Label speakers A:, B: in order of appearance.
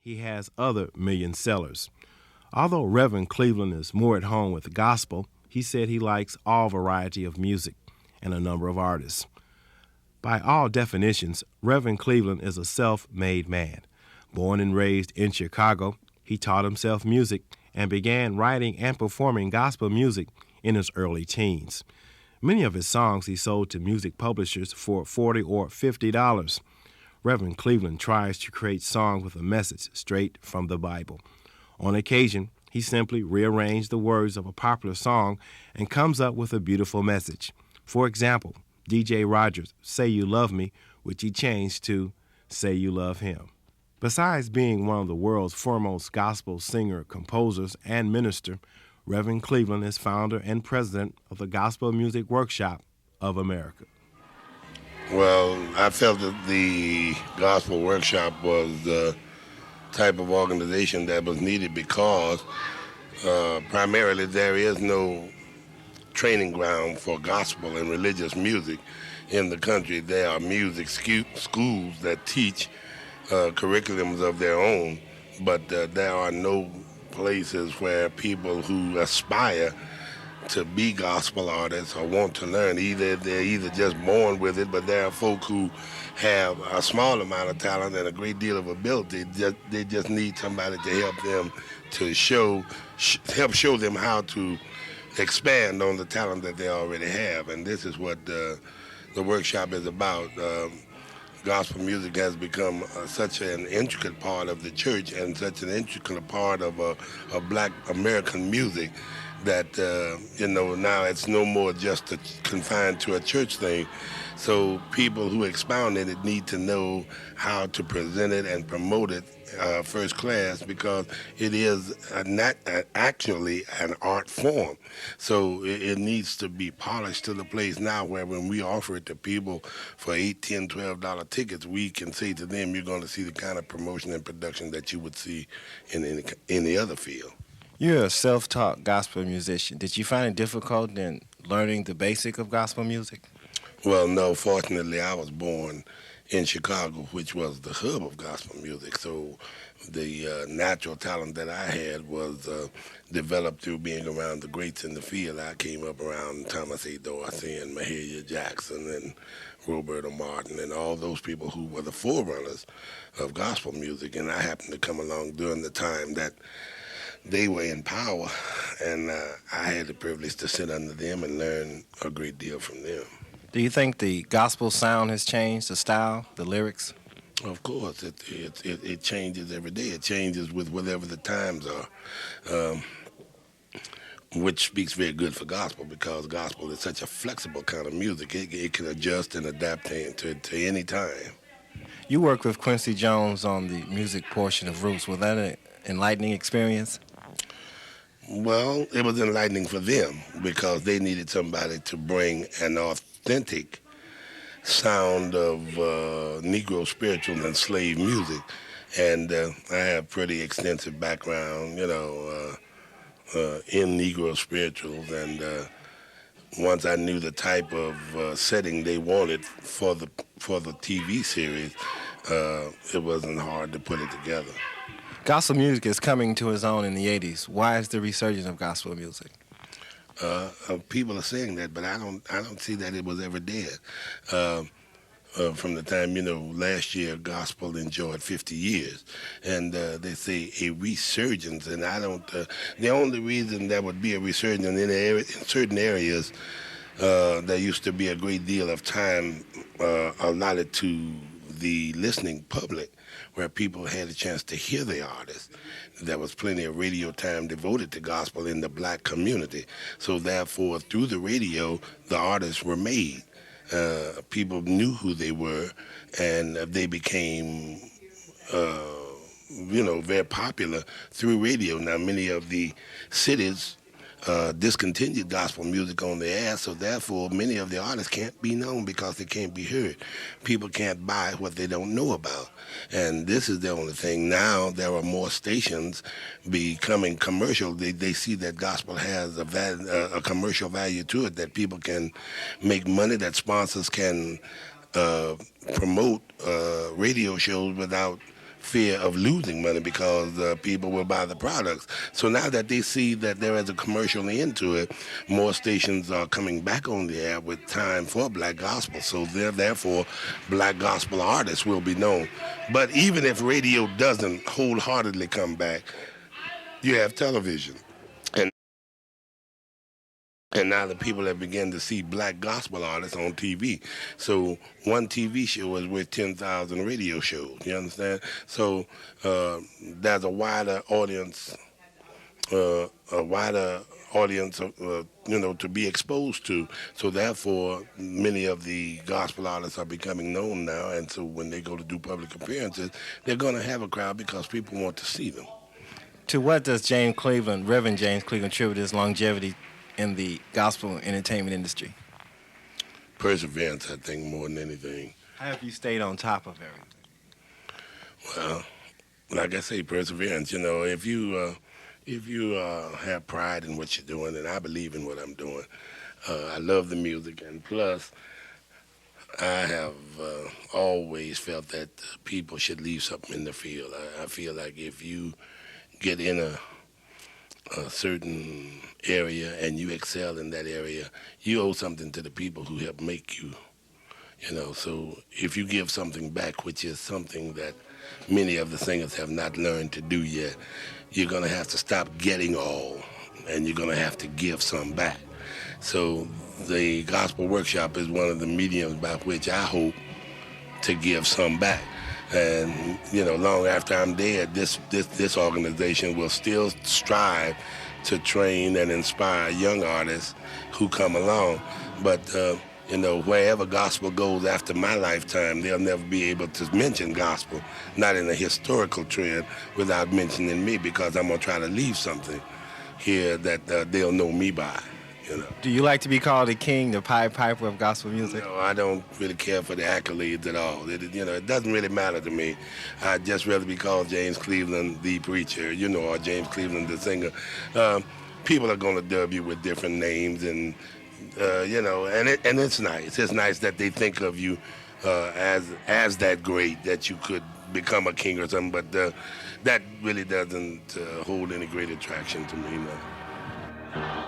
A: he has other million sellers. Although Reverend Cleveland is more at home with the gospel, he said he likes all variety of music and a number of artists. By all definitions, Reverend Cleveland is a self-made man. Born and raised in Chicago, he taught himself music and began writing and performing gospel music in his early teens. Many of his songs he sold to music publishers for $40 or $50. Reverend Cleveland tries to create songs with a message straight from the Bible. On occasion, he simply rearranged the words of a popular song and comes up with a beautiful message. For example, D.J. Rogers' Say You Love Me, which he changed to Say You Love Him. Besides being one of the world's foremost gospel singer, composers, and minister, Reverend Cleveland is founder and president of the Gospel Music Workshop of America.
B: Well, I felt that the Gospel Workshop was the type of organization that was needed because primarily there is no training ground for gospel and religious music in the country. There are music schools that teach curriculums of their own, but there are no places where people who aspire to be gospel artists or want to learn, they're either just born with it, but there are folk who have a small amount of talent and a great deal of ability. They just need somebody to help them to help show them how to expand on the talent that they already have. And this is what the workshop is about. Gospel music has become such an intricate part of the church and such an intricate part of black American music that, now it's no more just confined to a church thing. So people who expound in it need to know how to present it and promote it first class, because it is actually an art form. So it needs to be polished to the place now where when we offer it to people for $8, $10, $12 tickets, we can say to them, you're going to see the kind of promotion and production that you would see in any other field.
A: You're a self-taught gospel musician. Did you find it difficult in learning the basic of gospel music?
B: Well, no. Fortunately, I was born in Chicago, which was the hub of gospel music. So the natural talent that I had was developed through being around the greats in the field. I came up around Thomas A. Dorsey and Mahalia Jackson and Roberta Martin and all those people who were the forerunners of gospel music. And I happened to come along during the time that they were in power, and I had the privilege to sit under them and learn a great deal from them.
A: Do you think the gospel sound has changed, the style, the lyrics?
B: Of course, it changes every day. It changes with whatever the times are, which speaks very good for gospel, because gospel is such a flexible kind of music. It can adjust and adapt to any time.
A: You worked with Quincy Jones on the music portion of Roots. Was that an enlightening experience?
B: Well, it was enlightening for them because they needed somebody to bring an authentic sound of Negro spirituals and slave music. And I have pretty extensive background, in Negro spirituals. And once I knew the type of setting they wanted for the TV series, it wasn't hard to put it together.
A: Gospel music is coming to its own in the 80s. Why is the resurgence of gospel music?
B: People are saying that, but I don't see that it was ever dead. From the time, last year gospel enjoyed 50 years, and they say a resurgence, and I don't. The only reason there would be a resurgence in certain areas, there used to be a great deal of time allotted to the listening public, where people had a chance to hear the artists. There was plenty of radio time devoted to gospel in the black community. So therefore, through the radio, the artists were made. People knew who they were, and they became, very popular through radio. Now, many of the cities discontinued gospel music on the air, so therefore many of the artists can't be known because they can't be heard. People can't buy what they don't know about. And this is the only thing. Now there are more stations becoming commercial. They see that gospel has a commercial value to it, that people can make money, that sponsors can promote radio shows without fear of losing money because people will buy the products. So now that they see that there is a commercial into it, more stations are coming back on the air with time for black gospel. So therefore, black gospel artists will be known. But even if radio doesn't wholeheartedly come back, you have television. And and now the people have begun to see black gospel artists on TV. So one TV show is worth 10,000 radio shows. You understand? So there's a wider audience, to be exposed to. So therefore, many of the gospel artists are becoming known now. And so when they go to do public appearances, they're going to have a crowd because people want to see them.
A: To what does Reverend James Cleveland, attribute his longevity in the gospel entertainment industry?
B: Perseverance, I think, more than anything.
A: How have you stayed on top of everything?
B: Well, like I say, perseverance. You know, if you have pride in what you're doing, and I believe in what I'm doing, I love the music, and plus, I have always felt that people should leave something in the field. I feel like if you get in a certain area and you excel in that area, you owe something to the people who helped make you. You know, so if you give something back, which is something that many of the singers have not learned to do yet, you're going to have to stop getting all, and you're going to have to give some back. So the Gospel Workshop is one of the mediums by which I hope to give some back. And, you know, long after I'm dead, this organization will still strive to train and inspire young artists who come along. But, you know, wherever gospel goes after my lifetime, they'll never be able to mention gospel, not in a historical trend, without mentioning me, because I'm going to try to leave something here that they'll know me by. You know.
A: Do you like to be called the king, the Pied Piper of gospel music?
B: No, I don't really care for the accolades at all. It doesn't really matter to me. I'd just rather be called James Cleveland, the preacher, or James Cleveland, the singer. People are going to dub you with different names, and and it's nice. It's nice that they think of you as that great, that you could become a king or something. But that really doesn't hold any great attraction to me, no.